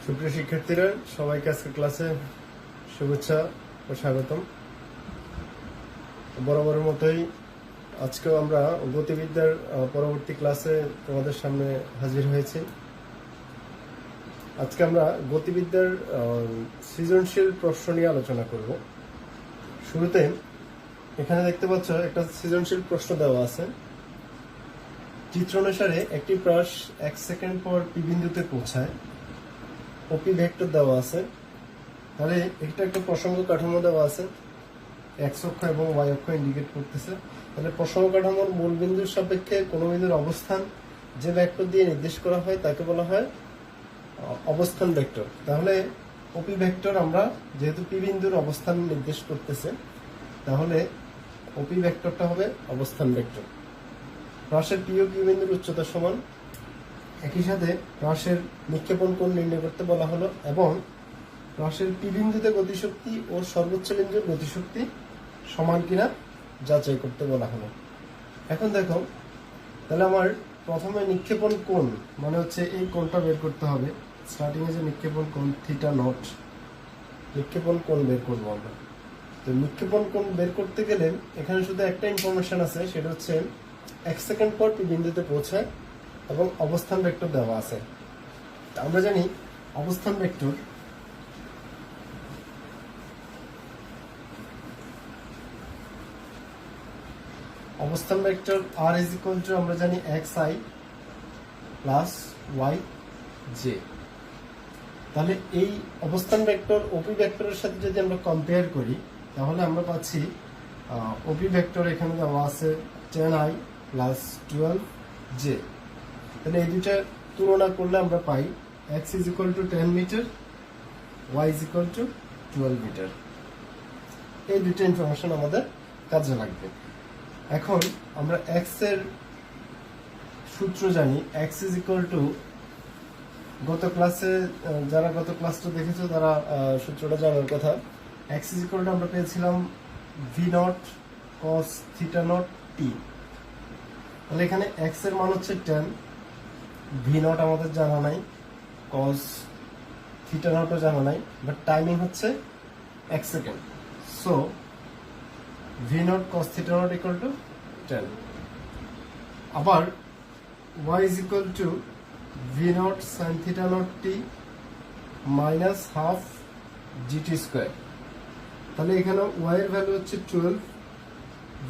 সুপ্রিয় শিক্ষার্থীরা, সবাইকে আজকে ক্লাসে শুভেচ্ছা ও স্বাগতম। বরাবরের মতোই আজকেও আমরা গতিবিদ্যার পরবর্তী ক্লাসে তোমাদের সামনে হাজির হয়েছি। আজকে আমরা গতিবিদ্যার সৃজনশীল প্রশ্ন নিয়ে আলোচনা করব। শুরুতে এখানে দেখতে পাচ্ছ একটা সৃজনশীল প্রশ্ন দেওয়া আছে। চিত্র অনুসারে একটি প্রাস 1 সেকেন্ড পর পি বিন্দুতে পৌঁছায়, ওপি ভেক্টর দেওয়া আছে। তাহলে এটা একটা প্রসঙ্গ কাঠামো দেওয়া আছে, এক্স অক্ষ এবং ওয়াই অক্ষ ইন্ডিকেট করতেছে। তাহলে প্রসঙ্গ কাঠামোর মূল বিন্দুর সাপেক্ষে কোনো বিন্দুর অবস্থান যে ভেক্টর দিয়ে নির্দেশ করা হয় তাকে বলা হয় অবস্থান ভেক্টর। তাহলে ওপি ভেক্টর আমরা যেহেতু পি বিন্দুর অবস্থান নির্দেশ করতেছে, তাহলে ওপি ভেক্টরটা হবে অবস্থান ভেক্টর। প্রাসের পি ও কিউ বিন্দুর উচ্চতা সমান, একই সাথে প্রাসের নিক্ষেপণ কোণ নির্ণয় করতে বলা হলো এবং প্রাসের পি বিন্দুতে গতিশক্তি ও সর্বোচ্চ বিন্দুর গতিশক্তি সমান কিনা যাচাই করতে বলা হলো। এখন দেখো, তাহলে আমার প্রথমে নিক্ষেপণ কোণ মানে হচ্ছে এই কোণটা বের করতে হবে। স্টার্টিং এ যে নিক্ষেপণ কোণ থিটা নট, নিক্ষেপণ কোণ বের করবো আমরা। তো নিক্ষেপণ কোণ বের করতে গেলে এখানে শুধু একটা ইনফরমেশন আছে, সেটা হচ্ছে 1 সেকেন্ড পর পি বিন্দুতে পৌঁছায় এবং অবস্থান ভেক্টর দেওয়া আছে। আমরা জানি অবস্থান vector r is equal to আমরা জানি x i plus y j. তাহলে এই অবস্থান ভেক্টর ওপি ভেক্টরের সাথে যদি আমরা কম্পেয়ার করি, তাহলে আমরা পাচ্ছি ওপি ভেক্টর এখানে দেওয়া আছে 10i প্লাস 12j। তাহলে এই দুইটা তুলনা করলে আমরা পাই x is equal to 10 meter, y is equal to 12 meter. এই দুইটা ইনফরমেশন আমাদের কাজে লাগবে। এখন আমরা x এর সূত্র জানি, x ইজ ইকুয়াল টু, গত ক্লাসে যারা গত ক্লাসটা দেখেছো তারা সূত্রটা জানার কথা। x ইজ ইকুয়াল টু আমরা পেয়েছিলাম v naught cos theta naught t. তাহলে এখানে x এর মান হচ্ছে 10, ভি নট আমাদের জানা নাই, কস থিটা নটও জানা নাই, বাট টাইমিং হচ্ছে 1 second. So v naught cos theta naught equal to 10। আবার y is equal to v naught sine theta naught t minus half g t square. তাহলে এখানে y এর ভ্যালু হচ্ছে 12,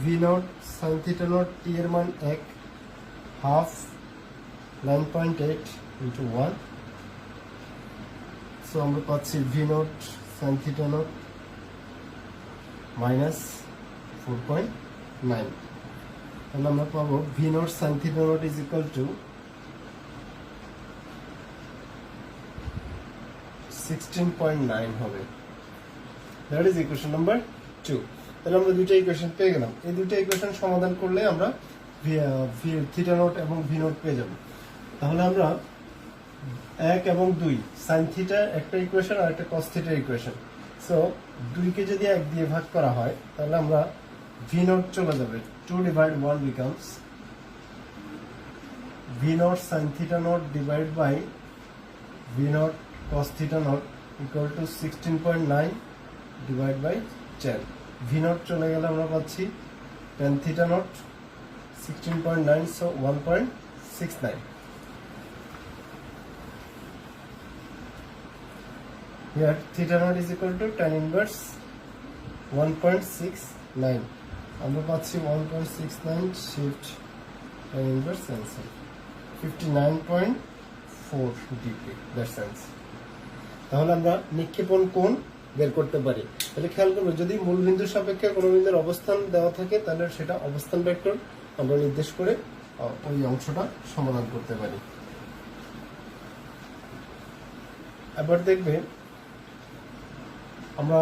v naught sine theta naught t এর মান 1, half 9.8 into 1। So আমরা পাচ্ছি V naught sine theta naught minus 4.9। তাহলে আমরা পাবো V naught sine theta not is equal to 16.9 হবে। That is equation number 2। তাহলে আমরা দুইটা ইকুয়েশন পেয়ে গেলাম। এই দুইটা ইকুয়েশন সমাধান করলে আমরা থিটা নট এবং ভি নট পেয়ে যাব। তাহলে আমরা 1 এবং 2 সাইন থিটা একটা ইকুয়েশন আর একটা কস থিটার ইকুয়েশন। সো 2 কে যদি 1 দিয়ে ভাগ করা হয়, তাহলে আমরা ভি নট চলে যাবে, 2 divide 1 becomes v naught sine theta naught divide by v naught cos theta naught equal to 16.9 divide by 10। V naught চলে গেলে আমরা পাচ্ছি 10 theta naught 16.9, so 1.69. Here theta naught is equal to tan inverse 1.69. আমরা পাচ্ছি 1.69 shift tan inverse answer 59.4 degree. That's answer. তাহলে আমরা নিক্ষেপণ কোণ বের করতে পারি। তাহলে খেয়াল করবো, যদি মূল বিন্দুর সাপেক্ষে কোনো বিন্দুর অবস্থান দেওয়া থাকে, তাহলে সেটা অবস্থান ভেক্টর আমরা নির্দেশ করে ওই অংশটা সমাধান করতে পারি। এবার দেখবে, আমরা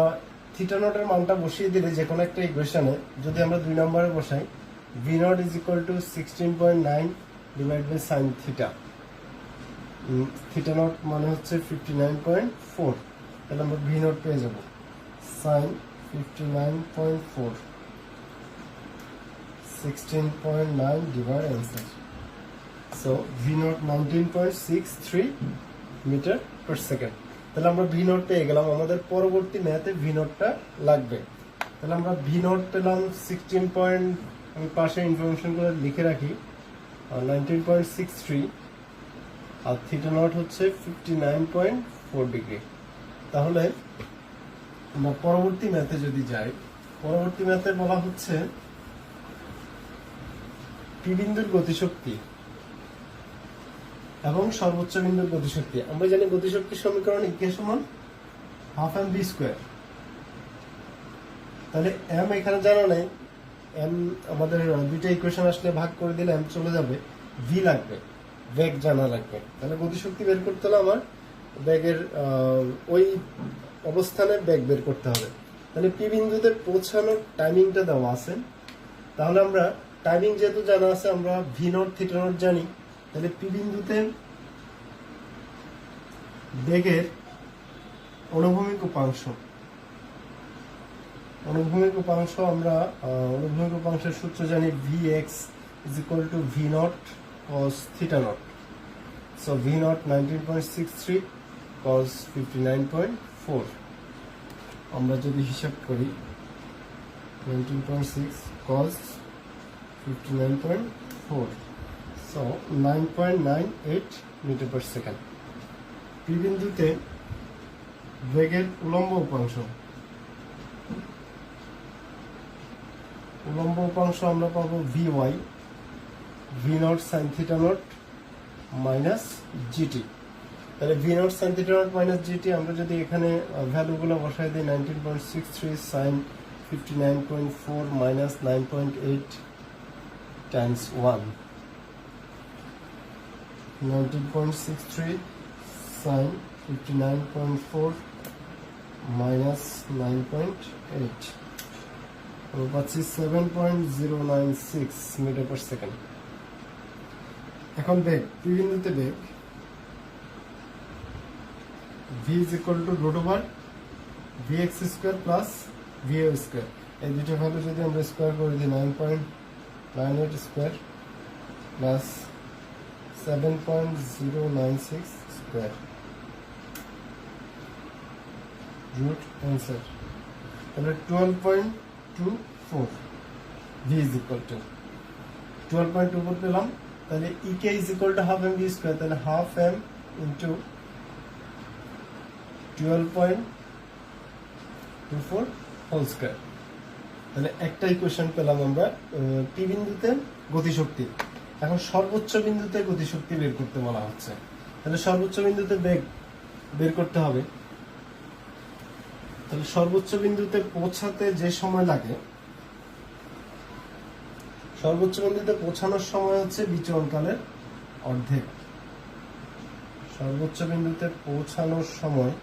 থিটা নটের মানটা বসিয়ে দিলে যে কোনো একটা ইকুয়েশনে যদি আমরা 2 নম্বরে বসাই, v naught is equal to 16.9 divide by sine theta, theta naught মানে হচ্ছে 59.4। তাহলে আমরা ভি নট পেয়ে যাব sine 59.4, 16.9 divide answer. So V naught 19.63 meter per second. তাহলে আমরা ভি নট পেয়ে গেলাম, আমাদের পরবর্তী ম্যাথে ভি নটটা লাগবে। তাহলে আমরা ভি নট পেলাম 16 পয়েন্ট, আমি পাশে ইনফরমেশন করে লিখে রাখি, 19.63, আর থিটা নট হচ্ছে 59.4 ডিগ্রি। তাহলে আমরা পরবর্তী ম্যাথে যদি যাই, পরবর্তী ম্যাথে বলা হচ্ছে পি বিন্দুর গতিশক্তি এবং সর্বোচ্চ বিন্দুর গতিশক্তি। আমরা জানি গতিশক্তির সমীকরণ E সমান হাফ এম ভি স্কোয়ার। তাহলে এম এখানে জানা নেই, এম আমাদের দুইটা ইকুয়েশন আসলে ভাগ করে দিলে এম চলে যাবে, ভি লাগবে, বেগ জানা লাগবে। তাহলে গতিশক্তি বের করতে হলে আমার বেগের ওই অবস্থানে বেগ বের করতে হবে। তাহলে পি বিন্দুতে পৌঁছানোর টাইমিংটা দেওয়া আছে, তাহলে আমরা টাইমিং যেহেতু জানা আছে, আমরা ভি নট থিটা নট জানি, তাহলে পি বিন্দুতে বেগের অনুভূমিক উপাংশ, অনুভূমিক উপাংশ আমরা অনুভূমিক উপাংশের সূত্র জানি, V x is equal to v naught cos theta not. So v not 19.63 কস 59.4। আমরা যদি হিসাব করি 19.6 cos 59.4, so 9.98 metre per second. P বিন্দুতে বেগের উলম্ব উপাংশ, উলম্ব উপাংশ আমরা পাবো v y, v naught sine theta naught minus g t. তাহলে v naught sine theta naught minus g t আমরা যদি এখানে ভ্যালুগুলো বসাই দিই, 19.63 sine 59.4 minus 9.8 times 1, 19.63 sine 59.4 minus 9.8, আমরা পাচ্ছি 7.096 মিটার পার সেকেন্ড। এখন বেগ, পি বিন্দুতে বেগ v is equal to root over vx square plus va square। এই দুটো ভ্যালু যদি আমরা স্কোয়ার করে দিই, 9.98 square plus 7.096 square, root answer. তাহলে 12.24 v is equal to 12.24 পেলাম। তাহলে ek is equal to half m v square, তাহলে half m into 12.24 whole square. তাহলে একটা ইকুয়েশন পেলাম আমরা পি বিন্দুতে গতিশক্তি। এখন সর্বোচ্চ বিন্দুতে গতিশক্তি বের করতে বলা হচ্ছে, তাহলে সর্বোচ্চ বিন্দুতে বেগ বের করতে হবে। তাহলে সর্বোচ্চ বিন্দুতে পৌঁছাতে যে সময় লাগে, সর্বোচ্চ বিন্দুতে পৌঁছানোর সময় হচ্ছে বিচরণকালের অর্ধেক। সর্বোচ্চ বিন্দুতে পৌঁছানোর সময়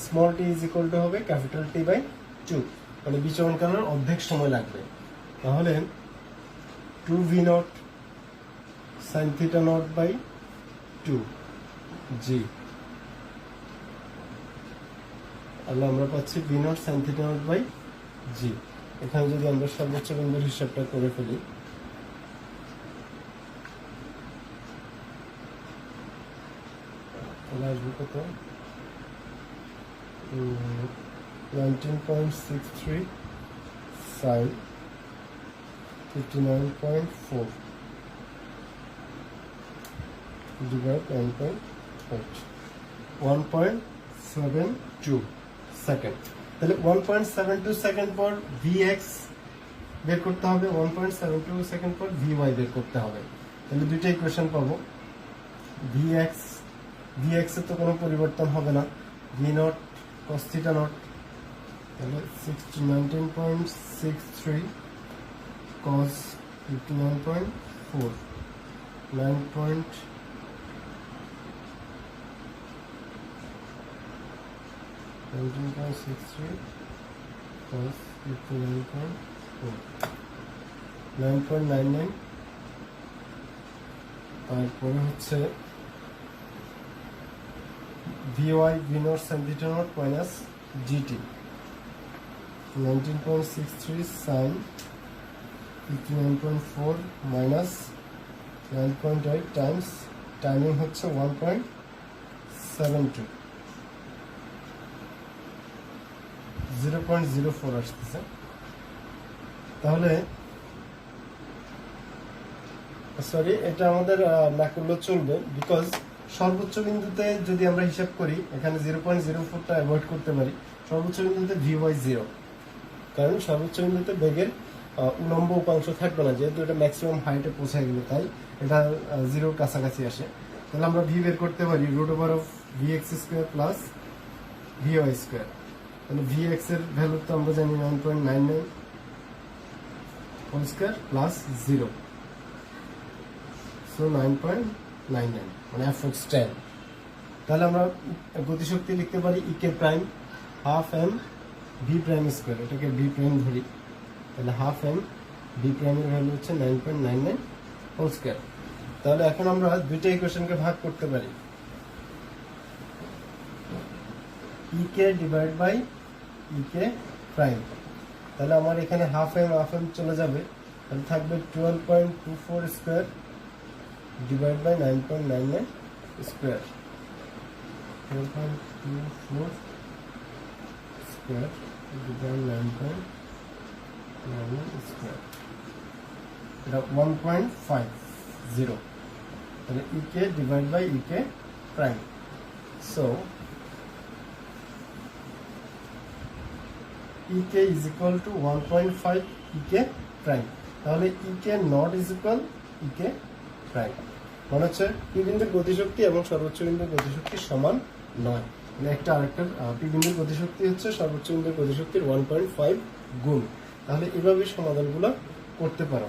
small t is equal to হবে ক্যাপিটাল টি বাই 2, মানে বিচরণকালের অর্ধেক সময় লাগবে। তাহলে 2v naught sine theta naught by 2 g, তাহলে আমরা পাচ্ছি v naught sine theta naught by g. এখানে যদি আমরা সর্বোচ্চ বিন্দুর হিসাবটা করে ফেলি, তাহলে আসবে কত, 19.63 sin 59.4 divided 9.8, 1.72 সেকেন্ড। তাহলে 1.72 সেকেন্ড পর vx বের করতে হবে, 1.72 সেকেন্ড পর vy বের করতে হবে। তাহলে দুইটা ইকুয়েশন পাবো, vx এর তো কোনো পরিবর্তন হবে না, v not cos theta not, তাহলে 19.63 cos 59.4, 19.63 cos 59.4, 9.99। তারপরে হচ্ছে vy v not sin theta not minus gt, 19.63 sin 59.4 minus 9.8 Times timing হচ্ছে 1.72, 0.04 আসতেছে। তাহলে সরি, এটা আমাদের না করলেও চলবে, বিকজ সর্বোচ্চ বিন্দুতে যদি আমরা হিসাব করি এখানে 0.04টা অ্যাভয়েড করতে পারি। সর্বোচ্চ বিন্দুতে vy 0, কারণ সর্বোচ্চ বিন্দুতে বেগের উলম্ব উপাংশ থাকবে না, যেহেতু এটা ম্যাক্সিমাম হাইটে পৌঁছায় গেলে তাই এটা জিরোর কাছাকাছি আসে। তাহলে আমরা ভি বের করতে পারি √vx² প্লাস vy²। তাহলে vx এর ভ্যালু তো আমরা জানি 9.99 হোল স্কয়ার প্লাস 0, সো 9.99 মানে fx10। তাহলে আমরা গতিশক্তি লিখতে পারি ek prime half M v prime square, এটাকে ভি প্রাইম ধরি, তাহলে হাফ এম ভি প্রাইমের ভ্যালু হচ্ছে 9.99 হোল স্কয়ার। তাহলে এখন আমরা দুইটা ইকুয়েশনকে ভাগ করতে পারি, ek divide by ek prime. তাহলে আমার এখানে হাফ এম চলে যাবে, তাহলে থাকবে 12.24 square divide by 9.99 square, 12.24 square divide 9.99 square, এটা 1.50। তাহলে ek divide by ek prime, so ek is equal to 1.5 ek prime. তাহলে ek not is equal ek prime, মানে হচ্ছে পি বিন্দুর গতিশক্তি এবং সর্বোচ্চ বিন্দুর গতিশক্তি সমান নয়, মানে একটা আরেকটার পি বিন্দুর গতিশক্তি হচ্ছে সর্বোচ্চ বিন্দুর গতিশক্তির 1.5 গুণ। তাহলে এভাবে সমাধানগুলো করতে পারো।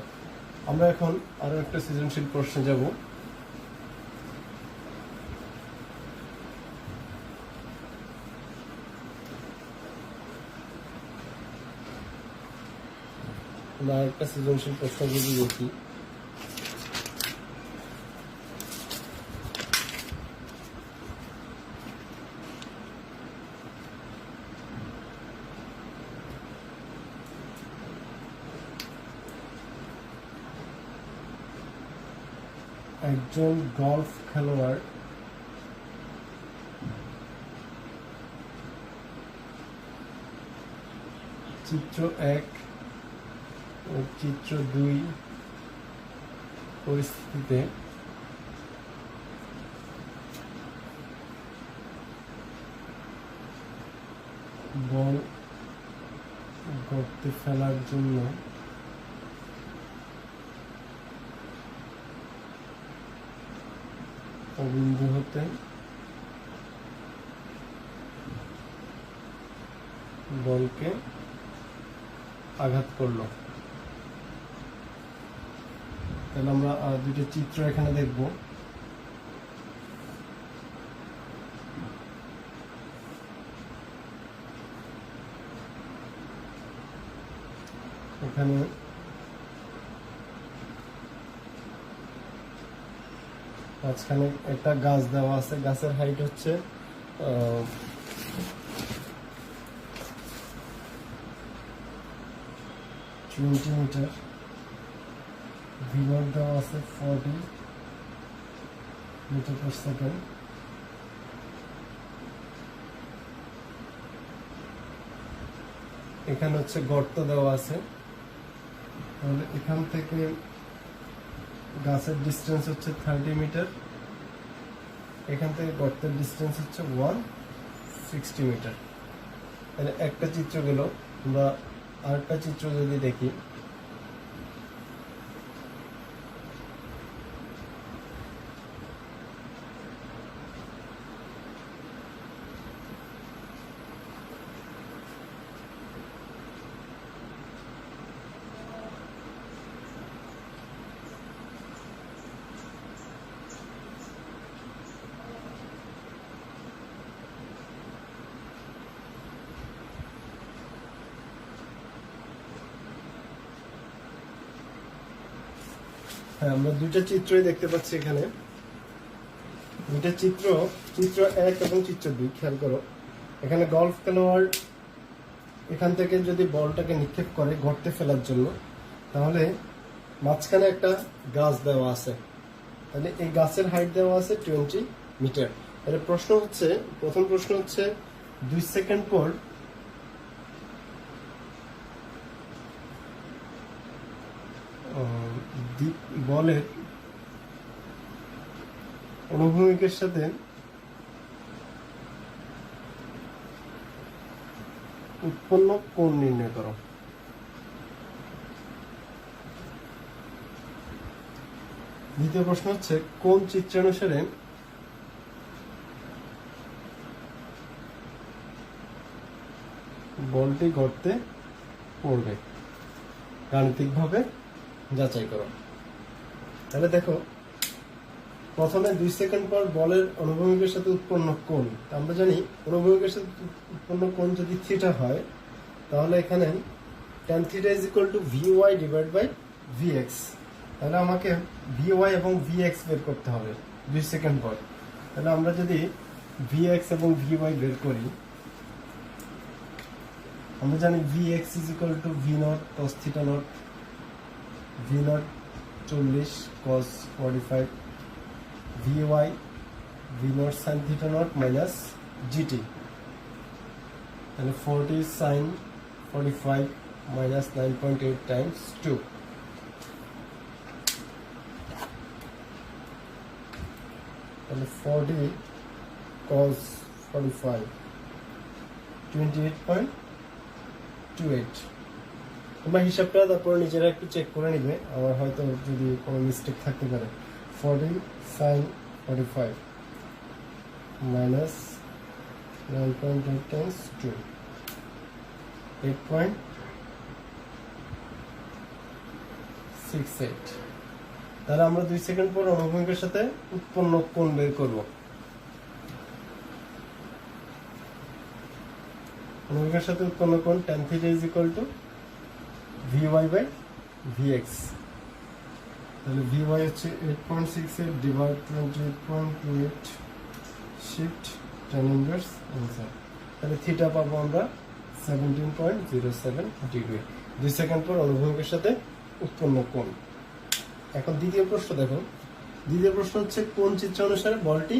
আমরা এখন আরো একটা সৃজনশীল প্রশ্নে যাব। আমরা একটা সৃজনশীল প্রশ্ন যদি দেখি, একজন গলফ খেলোয়াড় চিত্র 1 ও চিত্র 2 পরিস্থিতিতে বল গর্তে ফেলার জন্য বিন্দু হতে বলকে আঘাত করলো। তাহলে আমরা দুটো চিত্র এখানে দেখব। এখানে মাঝখানে একটা গাছ দেওয়া আছে, গাছের হাইট হচ্ছে 20 মিটার, ভিলর দেওয়া আছে 40 মিটার পার সেকেন্ড। এখানে হচ্ছে গর্ত দেওয়া আছে, তাহলে এখান থেকে গাছের ডিস্টেন্স হচ্ছে 30 মিটার, এখান থেকে গর্তের ডিস্টেন্স হচ্ছে 160 মিটার। তাহলে একটা চিত্র গেল। আমরা আরেকটা চিত্র যদি দেখি, হ্যাঁ, আমরা দুইটা চিত্রই দেখতে পাচ্ছি এখানে। দুইটা চিত্র 1 এবং চিত্র 2, খেয়াল করো। এখানে গলফ খেলোয়াড় এখান থেকে যদি বলটাকে নিক্ষেপ করে গর্তে ফেলার জন্য, তাহলে মাঝখানে একটা গাছ দেওয়া আছে, তাহলে এই গাছের হাইট দেওয়া আছে 20 মিটার। তাহলে প্রথম প্রশ্ন হচ্ছে 2 সেকেন্ড পর বলের অনুভূমিকের সাথে উৎপন্ন কোণ নির্ণয় করো। দ্বিতীয় প্রশ্ন হচ্ছে কোন চিত্রানুসারে বলটি গর্তে পড়বে, গাণিতিকভাবে যাচাই করো। তাহলে দেখো, প্রথমে 2 সেকেন্ড পর বলের অনুভূমিকের সাথে উৎপন্ন কোণ, আমরা জানি অনুভূমিকের সাথে উৎপন্ন কোণ যদি থিটা হয়, তাহলে এখানে tan θ = vy / vx। তাহলে আমাকে vy এবং vx বের করতে হবে 2 সেকেন্ড পর। তাহলে আমরা যদি vx এবং vy বের করি, আমরা জানি vx = v0 cos θ0, v0 40 cos 45, vy v0 sin θ0 minus gt, তাহলে 40 sin 45 minus 9.8 times 2, তাহলে 40 cos 45 28.28। তোমরা হিসাবটা তারপর নিজেরা একটু চেক করে নিবে, আমার হয়তো যদি কোনো মিস্টেক থাকতে পারে। 40 sin 45 minus 9.8 times 2, 8.68। তাহলে আমরা 2 সেকেন্ড পর অনুভূমিকের সাথে উৎপন্ন কোণ বের করব। অনুভূমিকের সাথে উৎপন্ন কোণ tan θ = vy / vx। তাহলে vy হচ্ছে 8.68 divide 28.28 shift tan inverse answer. তাহলে থিটা পাবো আমরা 17.07 ডিগ্রি। 2 সেকেন্ড পর অনুভূমিকের সাথে উৎপন্ন কোণ। এখন দ্বিতীয় প্রশ্ন দেখো, দ্বিতীয় প্রশ্ন হচ্ছে কোন চিত্র অনুসারে বলটি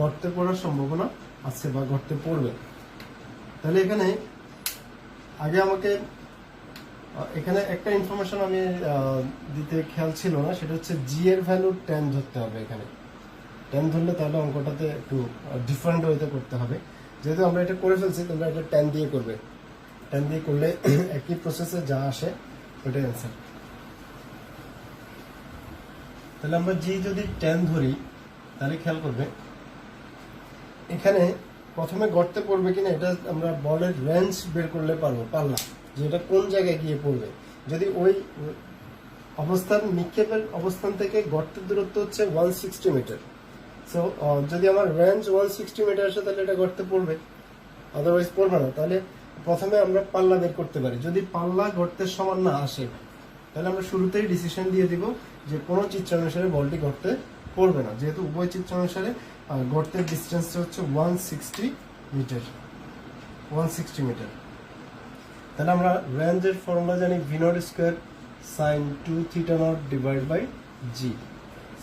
গর্তে পড়ার সম্ভাবনা আছে বা গর্তে পড়বে। তাহলে এখানে আগে আমাকে এখানে একটা ইনফরমেশন আমি দিতে খেয়াল ছিল না, সেটা হচ্ছে জি এর ভ্যালু 10 ধরতে হবে। এখানে 10 ধরলে তাহলে অঙ্কটাতে একটু ডিফারেন্ট ওয়েতে করতে হবে। যেহেতু আমরা এটা করে ফেলছি, তোমরা এটা 10 দিয়ে করবে। 10 দিয়ে করলে একই প্রসেসে যা আসে ওটাই অ্যান্সার। তাহলে আমরা জি যদি 10 ধরি, তাহলে খেয়াল করবে এখানে প্রথমে গর্তে পড়বে কিনা এটা আমরা বলের রেঞ্জ বের করলে পারলাম যে এটা কোন জায়গায় গিয়ে পড়বে। যদি ওই অবস্থান নিক্ষেপের অবস্থান থেকে গর্তের দূরত্ব হচ্ছে 160 মিটার, সো যদি আমার রেঞ্জ 160 মিটার আসে তাহলে এটা গর্তে পড়বে, আদারওয়াইজ পড়বে না। তাহলে প্রথমে আমরা পাল্লা বের করতে পারি। যদি পাল্লা গর্তের সমান না আসে, তাহলে আমরা শুরুতেই ডিসিশন দিয়ে দিব যে কোনো চিত্রানুসারে বলটি গর্তে পড়বে না, যেহেতু উভয় চিত্রানুসারে গর্তের ডিস্টেন্স হচ্ছে 160 মিটার। 160 মিটার। তাহলে আমরা রেঞ্জের ফর্মুলা জানি v0 square sin 2 θ0 divide by g,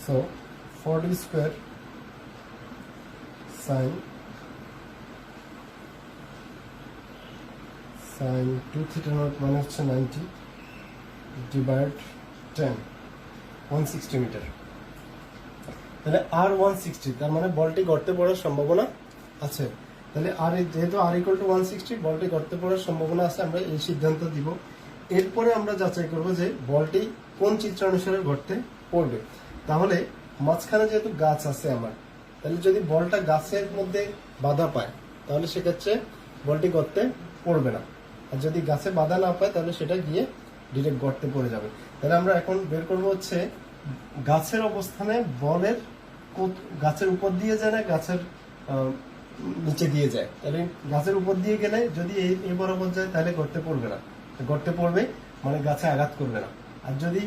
so 40 square sin 2 θ0 মানে হচ্ছে 90 ডিভাইড 10, 160 মিটার। তাহলে আর 160, তার মানে বলটি গর্তে পড়ার সম্ভাবনা আছে। তাহলে আর যেহেতু r = 160, বলটি গর্তে পড়ার সম্ভাবনা আছে, আমরা এই সিদ্ধান্ত দিব। এরপরে আমরা যাচাই করব যে বলটি কোন চিত্রানুসারে গর্তে পড়বে। তাহলে মাঝখানে যেহেতু গাছ আছে আমার, তাহলে যদি বলটা গাছের মধ্যে বাধা পায়, তাহলে সেক্ষেত্রে বলটি গর্তে পড়বে না। আর যদি গাছে বাধা না পায়, তাহলে সেটা গিয়ে ডিরেক্ট গর্তে পড়ে যাবে। তাহলে আমরা এখন বের করব হচ্ছে গাছের অবস্থানে বলের গাছের উপর দিয়ে যায় না গাছের নিচে দিয়ে যায়। তাহলে গাছের উপর দিয়ে গেলে যদি এই বরাবর যায়, তাহলে গর্তে পড়বে না। গর্তে পড়বে মানে গাছে আঘাত করবে না। আর যদি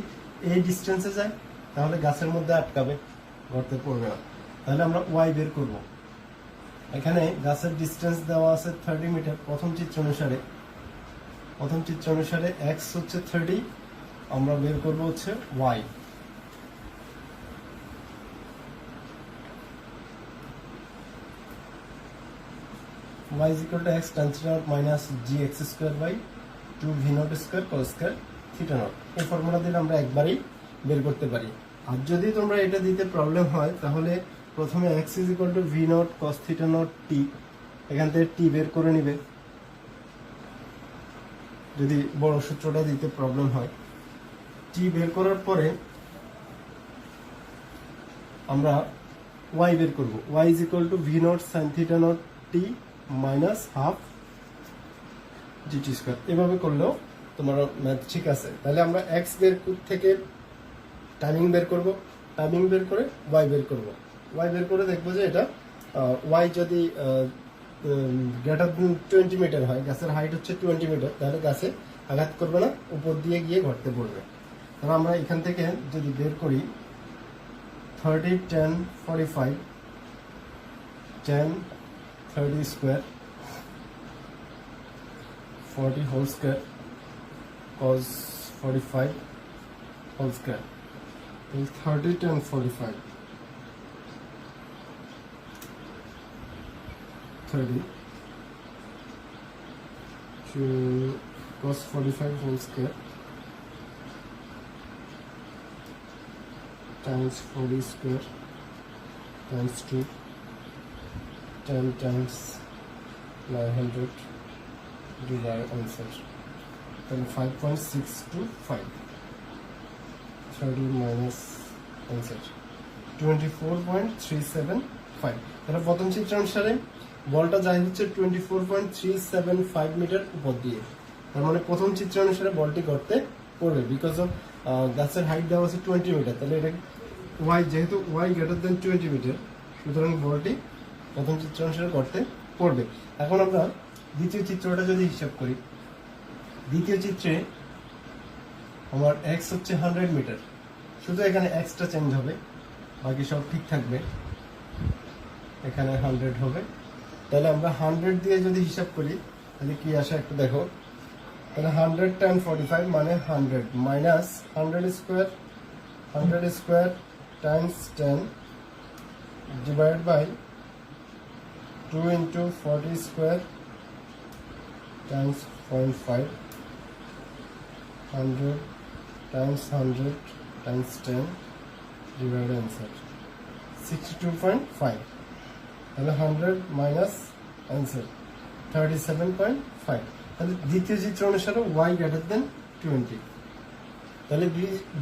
এই ডিস্টেন্সে যায়, তাহলে গাছের মধ্যে আটকাবে, গর্তে পড়বে না। তাহলে আমরা ওয়াই বের করব। এখানে গাছের ডিস্টেন্স দেওয়া আছে 30 মিটার প্রথম চিত্র অনুসারে। প্রথম চিত্র অনুসারে এক্স হচ্ছে 30, আমরা বের করব হচ্ছে Y. y is equal to x tan theta naught minus gx square by 2 v naught square cos square theta naught। এই ফর্মুলা দিলে আমরা একবারই বের করতে পারি। আর যদি তোমরা এটা দিতে প্রবলেম হয় তাহলে প্রথমে x is equal to v naught cos theta naught t, এখান থেকে t বের করে নিবে যদি বড় সূত্রটা দিতে প্রবলেম হয়। t বের করার পরে আমরা y বের করব, y is equal to v naught sin theta naught t minus half gt square। এভাবে করলেও তোমার ম্যাথ ঠিক আছে। তাহলে আমরা x বের থেকে টাইমিং বের করব, টাইমিং বের করে y বের করব, y বের করে দেখবো যে এটা y যদি গ্রেটার দেন 20 মিটার হয়, গাছের হাইট হচ্ছে 20 মিটার, তাহলে গাছে আঘাত করবে না, উপর দিয়ে গিয়ে ঘরতে পড়বে। তাহলে আমরা এখান থেকে যদি বের করি 30 10 45 10 30 square 40 whole square cos 45 whole square 30 10 45 30 to cos 45 whole square times 40 square times 2 10 times 900 divided answer, then 5.625 30 minus answer 24.375। তাহলে প্রথম চিত্র অনুসারে বলটা যায় হচ্ছে 24.375 মিটার উপর দিয়ে, তার মানে প্রথম চিত্র অনুসারে বলটি গর্তে পড়বে। বিকজ অফ গাছের হাইট দেওয়া আছে 20 মিটার, তাহলে এটা y যেহেতু y গ্রেটার দেন 20 মিটার, সুতরাং বলটি প্রথম চিত্র অনুসারে গর্তে পড়বে। এখন আমরা দ্বিতীয় চিত্রটা যদি হিসাব করি, দ্বিতীয় চিত্রে আমার x হচ্ছে 100 মিটার, শুধু এখানে x টা চেঞ্জ হবে, বাকি সব ঠিক থাকবে, এখানে 100 হবে। তাহলে আমরা 100 দিয়ে যদি হিসাব করি তাহলে কি আসে একটু দেখো। তাহলে 100 tan 45 মানে 100 minus 100 square times 10 divide by 2 into 40 square times 0.5 100 times 100 times 10 divided answer 62.5। তাহলে 100 মাইনাস অ্যান্সার 37.5। তাহলে দ্বিতীয় চিত্র অনুসারে y গ্রেটার দেন 20, তাহলে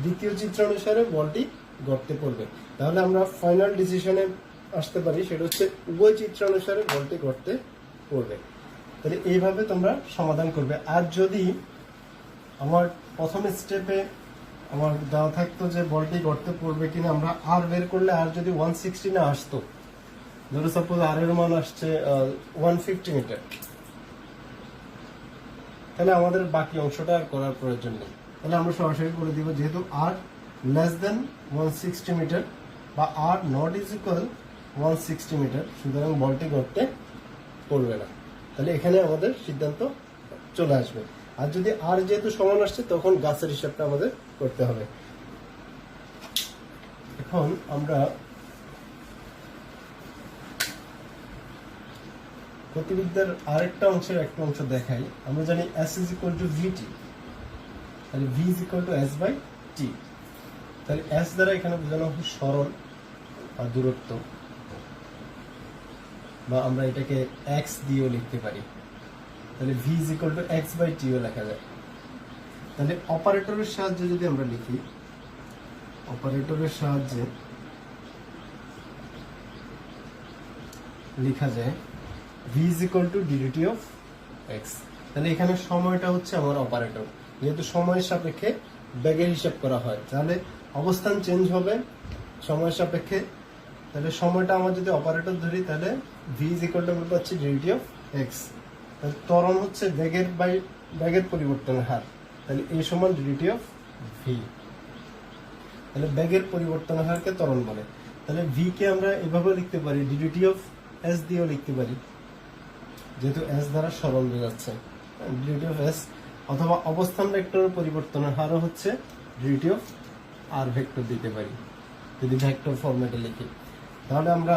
দ্বিতীয় চিত্র অনুসারে বলটি গর্তে পড়বে। তাহলে আমরা ফাইনাল ডিসিশনে আসতে পারি, সেটা হচ্ছে উভয় চিত্র অনুসারে বলটি গর্তে পড়বে। তাহলে এইভাবে তোমরা সমাধান করবে। আর যদি আমার প্রথম স্টেপে আমার দেওয়া থাকতো যে বলটি গর্তে পড়বে কিনা, আমরা আর বের করলে আর যদি 160 না আসতো, ধরো সাপোজ আর এর মান আসছে 150 মিটার, তাহলে আমাদের বাকি অংশটা আর করার প্রয়োজন নেই। তাহলে আমরা সরাসরি করে দিব, যেহেতু আর লেস দেন 160 মিটার বা R naught is equal 160 meter, সুতরাং বলটি গর্তে পড়বে না। তাহলে এখানে আমাদের সিদ্ধান্ত চলে আসবে। আর যদি আর যেহেতু সমান আসছে, তখন গাছের হিসাবটা আমাদের করতে হবে। এখন আমরা গতিবিদ্যার আরেকটা অংশের একটা অংশ দেখাই। আমরা জানি s is equal to vt, তাহলে v is equal to s by t। তাহলে s দ্বারা এখানে বোঝানো হয় সরণ বা দূরত্ব, বা আমরা এটাকে x দিয়েও লিখতে পারি। তাহলে v is equal to x by t ও লেখা যায়। তাহলে অপারেটরের সাহায্যে যদি আমরা লিখি, অপারেটরের সাহায্যে লেখা যায় v is equal to dt of x। তাহলে এখানে সময়টা হচ্ছে আমার অপারেটর, যেহেতু সময়ের সাপেক্ষে বেগের হিসাব করা হয়, তাহলে অবস্থান চেঞ্জ হবে সময়ের সাপেক্ষে। তাহলে সময়টা আমার যদি অপারেটর ধরি, তাহলে v is equal to আমরা পাচ্ছি dt of x। তাহলে ত্বরণ হচ্ছে বেগের পরিবর্তনের হার, তাহলে এই সমান dt of v। তাহলে বেগের পরিবর্তনের হারকে ত্বরণ বলে। তাহলে v কে আমরা এভাবে লিখতে পারি, dt of s দিয়েও লিখতে পারি, যেহেতু s দ্বারা সরণ বোঝাচ্ছে dt of s, অথবা অবস্থান ভেক্টরের পরিবর্তনের হারও হচ্ছে dt of r ভেক্টর দিতে পারি যদি ভেক্টর ফরম্যাটে লিখি। তাহলে আমরা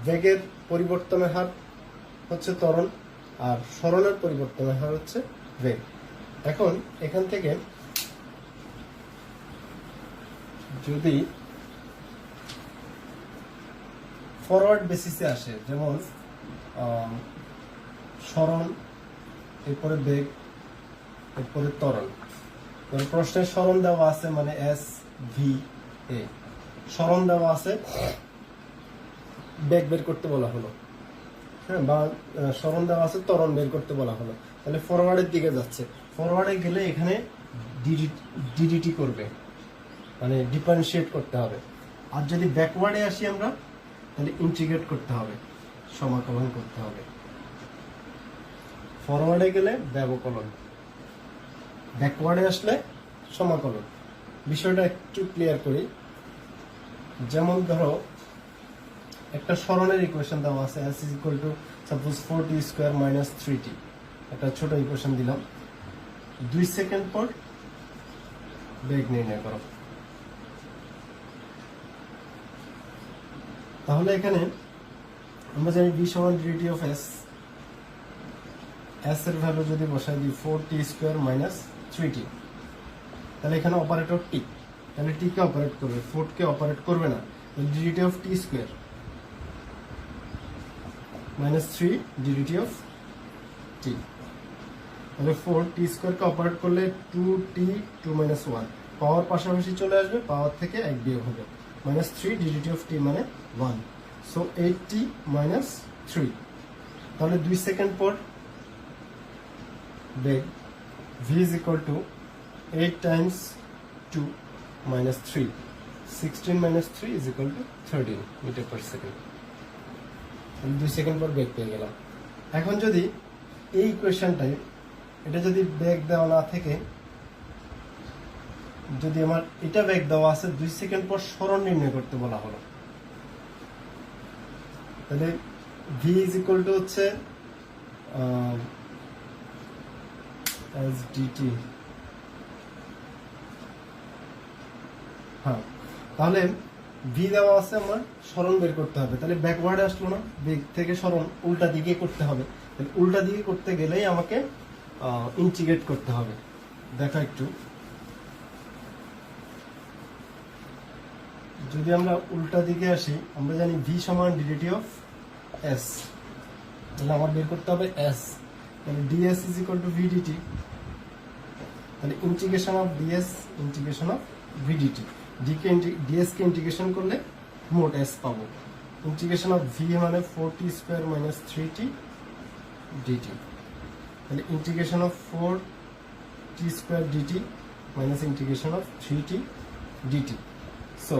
বেগের পরিবর্তনের হার হচ্ছে ত্বরণ, আর সরণের পরিবর্তনের হার হচ্ছে বেগ। এখন এখান থেকে যদি ফরওয়ার্ড বেসিসে আসে, যেমন সরণ, এরপরে বেগ, এরপরে ত্বরণ। প্রশ্নের সরণ দেওয়া আছে মানে এস ভি এ, সরণ দেওয়া আছে, বেগ বের করতে বলা হলো, হ্যাঁ, বা সরণ দেওয়া আছে, ত্বরণ বের করতে বলা হলো। তাহলে ফরওয়ার্ডের দিকে যাচ্ছে, ফরওয়ার্ডে গেলে এখানে ডিডিটি করবে, মানে ডিফারেন্সিয়েট করতে হবে। আর যদি ব্যাকওয়ার্ডে আসি আমরা, তাহলে ইন্টিগ্রেট করতে হবে, সমাকলন করতে হবে। ফরওয়ার্ডে গেলে ব্যবকলন, ব্যাকওয়ার্ডে আসলে সমাকলন। বিষয়টা একটু ক্লিয়ার করি। যেমন ধরো একটা সরণের ইকুয়েশন দেওয়া আছে, s is equal to suppose 4t square minus 3t, একটা ছোট ইকুয়েশন দিলাম। 2 সেকেন্ড পর বেগ নির্ণয় করো। তাহলে এখানে আমরা জানি v সমান dt of s, s এর ভ্যালু যদি বসাই দিই 4t square minus 3t, তাহলে এখানে অপারেটর t, তাহলে t কে অপারেট করবে, 4 কে অপারেট করবে না, dt of t square minus 3 dt of t, তাহলে 4t square কে অপারেট করলে 2t 2 minus 1, পাওয়ার পাশাপাশি চলে আসবে, পাওয়ার থেকে 1 বিয়োগ হবে, minus 3 dt of t মানে 1, so 8t minus 3। তাহলে 2 সেকেন্ড পর বেগ v is equal to 8 times 2 minus 3, 16 minus 3 is equal to 13 meter per second। 2 second পর বেগ পেয়ে গেলাম। এখন যদি এই ইকুয়েশনটাই, এটা যদি বেগ দেওয়া না থেকে, যদি আমার এটা বেগ দেওয়া আছে, 2 সেকেন্ড পর সরণ নির্ণয় করতে বলা হলো, তাহলে v is equal to হচ্ছে as dt, হ্যাঁ, তাহলে v দেওয়া আছে, আমার সরণ বের করতে হবে। তাহলে ব্যাকওয়ার্ডে আসলো না, বেগ থেকে সরণ উল্টা দিকে করতে হবে। তাহলে উল্টা দিকে করতে গেলেই আমাকে ইন্টিগ্রেট করতে হবে। দেখো একটু, যদি আমরা উল্টা দিকে আসি, আমরা জানি v সমান dt of s, তাহলে আমার বের করতে হবে s, তাহলে ds is equal to v dt, তাহলে integration of ds integration of v dt, ds K integration করলে মোট s পাবো। ইন্টিগ্রেশন অফ v মানে 4t square minus 3t dt, তাহলে integration of 4t square dt minus integration of 3t dt, so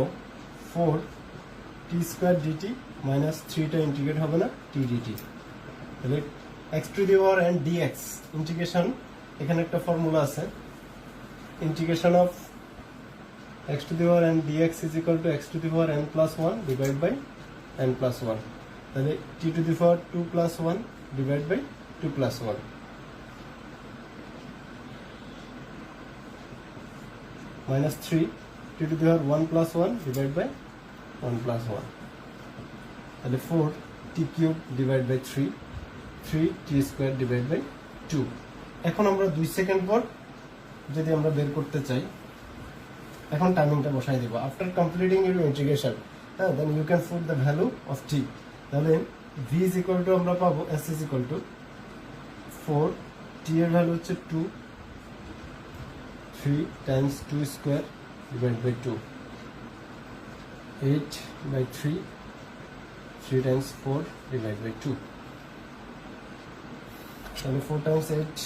4t square dt minus 3 টা integrate হবে না, t dt, তাহলে x to the power n dx integration, এখানে একটা formula আছে, integration of x to the power n dx is equal to x to the power n plus 1 divided by n plus 1, তাহলে t to the power 2 plus 1 divided by 2 plus 1, minus 3 t to the power 1 plus 1 divided by 1 plus 1, তাহলে 4 t cube divided by 3, 3 t square divided by 2। এখন আমরা 2 second পর যদি আমরা বের করতে চাই, এখন টাইমিংটা বসাই দেব। আফটার কমপ্লিটিং ইউর ইন্টিগ্রেশন, হ্যাঁ, then you can put the value of t. তাহলে v is equal to আমরা পাবো s is equal to 4, t এর ভ্যালু হচ্ছে 2, 3 times 2 square divided by 2, 8 by 3, 3 times 4 divided by 2, তাহলে 4 times 8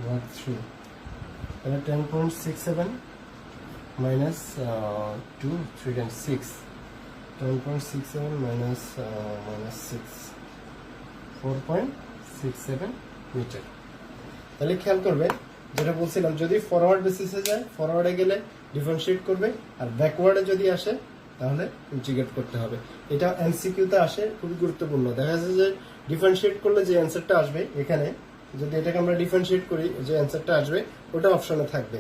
what 3, তাহলে 10.67 minus 2, 3 times 6, 10.67 minus 6, 4.67 metre. তাহলে খেয়াল করবে, যেটা বলছিলাম, যদি ফরওয়ার্ড বেসিসে যায়, ফরওয়ার্ডে গেলে ডিফারেন্সিয়েট করবে, আর ব্যাকওয়ার্ডে যদি আসে তাহলে ইন্টিগ্রেট করতে হবে। এটা এমসিকিউতে আসে, খুবই গুরুত্বপূর্ণ। দেখা যাচ্ছে যে ডিফারেন্সিয়েট করলে যে অ্যান্সারটা আসবে, এখানে যদি এটাকে আমরা ডিফারেন্সিয়েট করি, যে অ্যান্সারটা আসবে ওটা অপশনে থাকবে,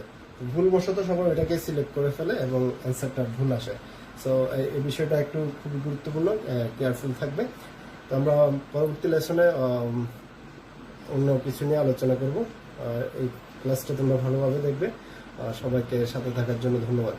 ভুলবশত সবাই এটাকে সিলেক্ট করে ফেলে এবং অ্যান্সারটা ভুল আসে। সো এই বিষয়টা একটু খুবই গুরুত্বপূর্ণ, কেয়ারফুল থাকবে। তো আমরা পরবর্তী লেসনে অন্য কিছু নিয়ে আলোচনা করব। এই ক্লাসটা তোমরা ভালোভাবে দেখবে। সবাইকে সাথে থাকার জন্য ধন্যবাদ।